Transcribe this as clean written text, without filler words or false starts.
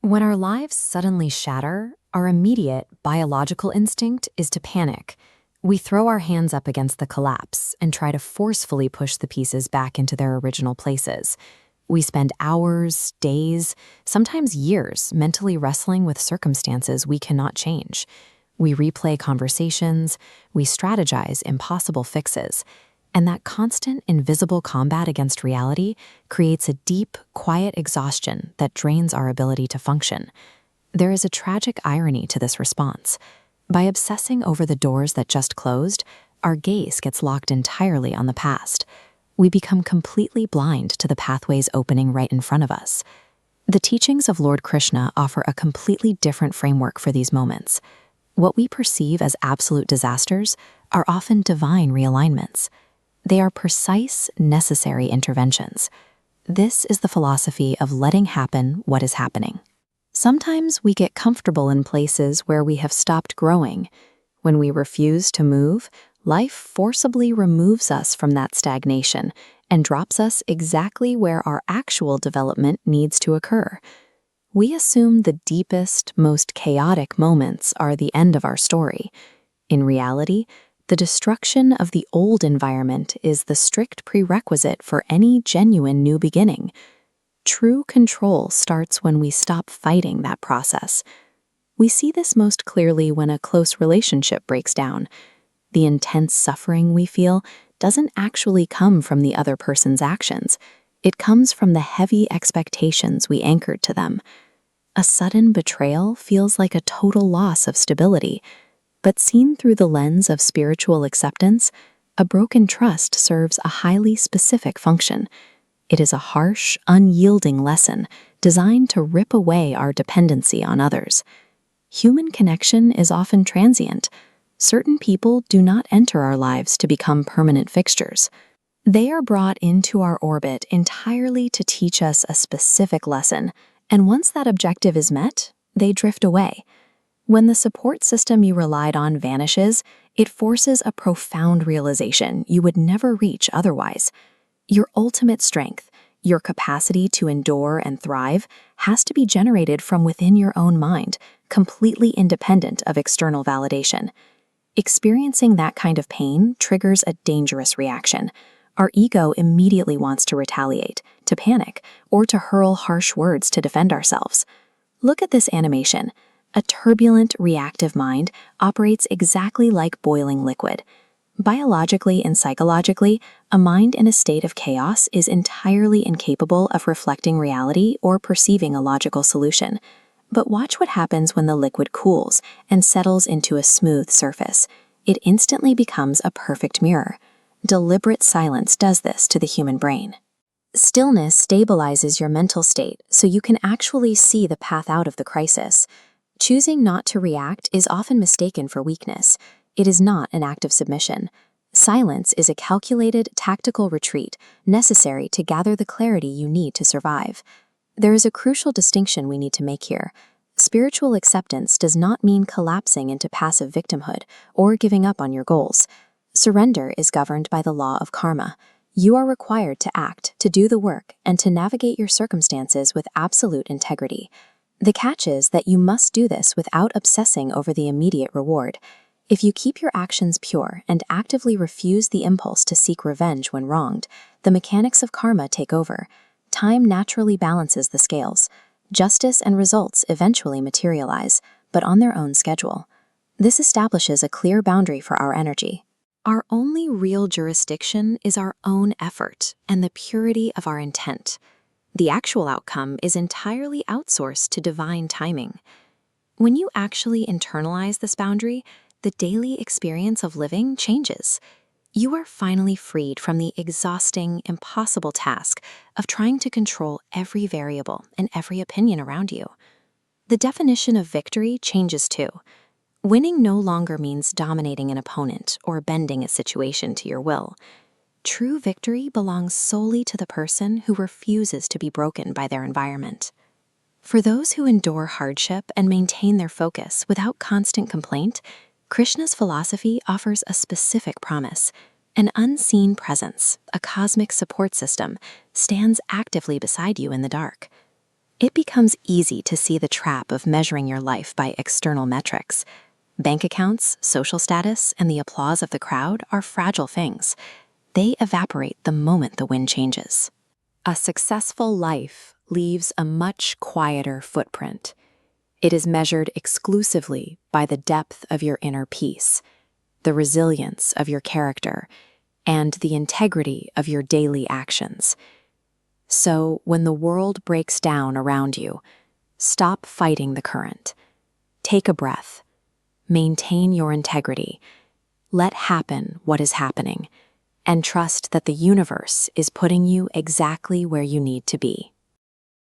When our lives suddenly shatter, our immediate biological instinct is to panic. We throw our hands up against the collapse and try to forcefully push the pieces back into their original places. We spend hours, days, sometimes years mentally wrestling with circumstances we cannot change. We replay conversations, we strategize impossible fixes, and that constant, invisible combat against reality creates a deep, quiet exhaustion that drains our ability to function. There is a tragic irony to this response. By obsessing over the doors that just closed, our gaze gets locked entirely on the past. We become completely blind to the pathways opening right in front of us. The teachings of Lord Krishna offer a completely different framework for these moments. What we perceive as absolute disasters are often divine realignments. They are precise, necessary interventions. This is the philosophy of letting happen what is happening. Sometimes we get comfortable in places where we have stopped growing. When we refuse to move, life forcibly removes us from that stagnation and drops us exactly where our actual development needs to occur. We assume the deepest, most chaotic moments are the end of our story. In reality, the destruction of the old environment is the strict prerequisite for any genuine new beginning. True control starts when we stop fighting that process. We see this most clearly when a close relationship breaks down. The intense suffering we feel doesn't actually come from the other person's actions. It comes from the heavy expectations we anchored to them. A sudden betrayal feels like a total loss of stability. But seen through the lens of spiritual acceptance, a broken trust serves a highly specific function. It is a harsh, unyielding lesson designed to rip away our dependency on others. Human connection is often transient. Certain people do not enter our lives to become permanent fixtures. They are brought into our orbit entirely to teach us a specific lesson, and once that objective is met, they drift away. When the support system you relied on vanishes, it forces a profound realization you would never reach otherwise. Your ultimate strength, your capacity to endure and thrive, has to be generated from within your own mind, completely independent of external validation. Experiencing that kind of pain triggers a dangerous reaction. Our ego immediately wants to retaliate, to panic, or to hurl harsh words to defend ourselves. Look at this animation. A turbulent, reactive mind operates exactly like boiling liquid. Biologically and psychologically, a mind in a state of chaos is entirely incapable of reflecting reality or perceiving a logical solution. But watch what happens when the liquid cools and settles into a smooth surface. It instantly becomes a perfect mirror. Deliberate silence does this to the human brain. Stillness stabilizes your mental state so you can actually see the path out of the crisis. Choosing not to react is often mistaken for weakness. It is not an act of submission. Silence is a calculated, tactical retreat necessary to gather the clarity you need to survive. There is a crucial distinction we need to make here. Spiritual acceptance does not mean collapsing into passive victimhood or giving up on your goals. Surrender is governed by the law of karma. You are required to act, to do the work, and to navigate your circumstances with absolute integrity. The catch is that you must do this without obsessing over the immediate reward. If you keep your actions pure and actively refuse the impulse to seek revenge when wronged, the mechanics of karma take over. Time naturally balances the scales. Justice and results eventually materialize, but on their own schedule. This establishes a clear boundary for our energy. Our only real jurisdiction is our own effort and the purity of our intent. The actual outcome is entirely outsourced to divine timing. When you actually internalize this boundary, the daily experience of living changes. You are finally freed from the exhausting, impossible task of trying to control every variable and every opinion around you. The definition of victory changes too. Winning no longer means dominating an opponent or bending a situation to your will. True victory belongs solely to the person who refuses to be broken by their environment. For those who endure hardship and maintain their focus without constant complaint, Krishna's philosophy offers a specific promise. An unseen presence, a cosmic support system, stands actively beside you in the dark. it becomes easy to see the trap of measuring your life by external metrics. Bank accounts, social status, and the applause of the crowd are fragile things. They evaporate the moment the wind changes. A successful life leaves a much quieter footprint. It is measured exclusively by the depth of your inner peace, the resilience of your character, and the integrity of your daily actions. So, when the world breaks down around you, stop fighting the current. Take a breath. Maintain your integrity. Let happen what is happening, and trust that the universe is putting you exactly where you need to be.